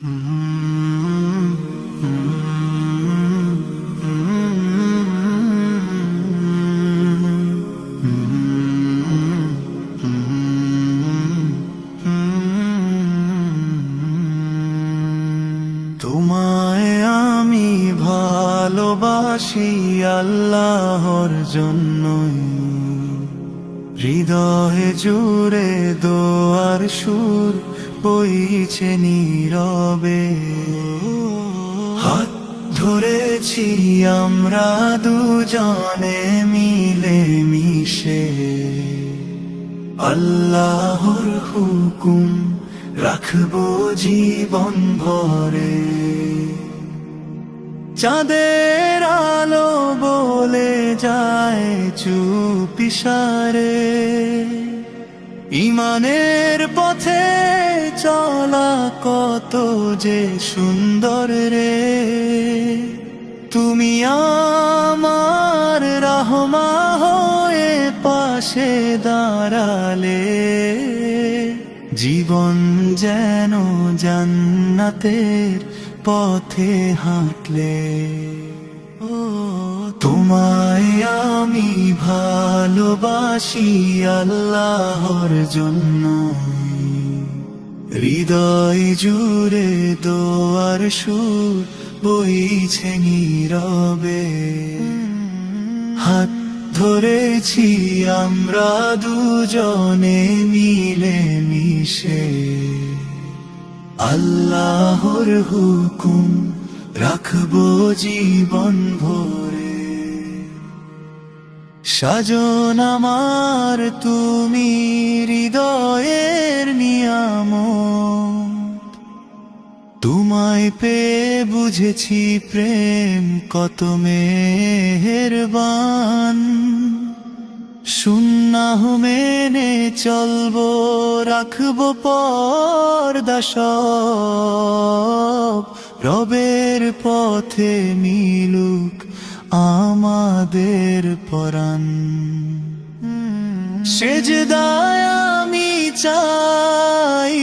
তোমায় আমি ভালোবাসি আল্লাহর জন্যই, হৃদয়ে জুড়ে দোয়ার সুর বইছে নীরবে। হাত ধরেছি আমরা দুজনে মিলে মিশে, আল্লাহর হুকুম রাখবো জীবন ভরে। চাঁদের আলো বলে যায় চুপিসারে, ইমানের পথে চলা কত যে সুন্দর রে। তুমি আমার রহমা হয়ে পাশে দাঁড়ালে, জীবন যেন জান্নাতের পথে হাঁটলে। ও তোমায় আমি ভালোবাসি আল্লাহর জন্য, হৃদয় জুড়ে দোয়ার সুর বইছে নীরবে। হাত ধরেছি আমরা দুজনে মিলে মিশে, আল্লাহর হুকুম রাখবো জীবন ভরে। সাজন আমার তুমি হৃদয়ের নিয়ামত, তোমায় পেয়ে বুঝেছি প্রেম কত মেহেরবান। সুন্নাহ মেনে চলবো, রাখবো পর্দা সব, রবের পথে মিলুক আমাদের পরাণ। সেজদায় আমি চাই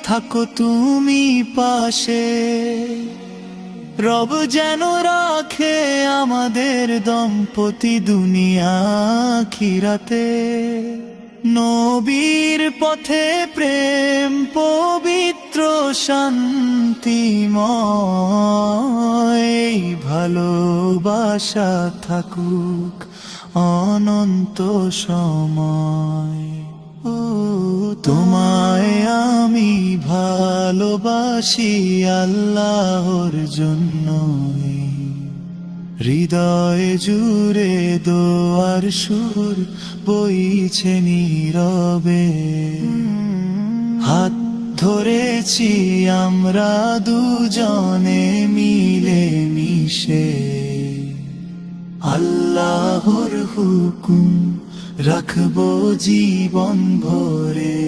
থাকো তুমি পাশে, রব যেন রাখে আমাদের দম্পতি দুনিয়া আখিরাতে। নবীর পথে প্রেম পবিত্র শান্তিময়, ভালোবাসা থাকুক অনন্ত সময়। ও তোমায় আমি ভালোবাসি আল্লাহর জন্যই, হৃদয় জুড়ে দোয়ার সুর বইছে নীরবে। হাত ধরেছি আমরা দুজনে মিলে মিশে, আল্লাহর হুকুম রাখবো জীবন ভরে।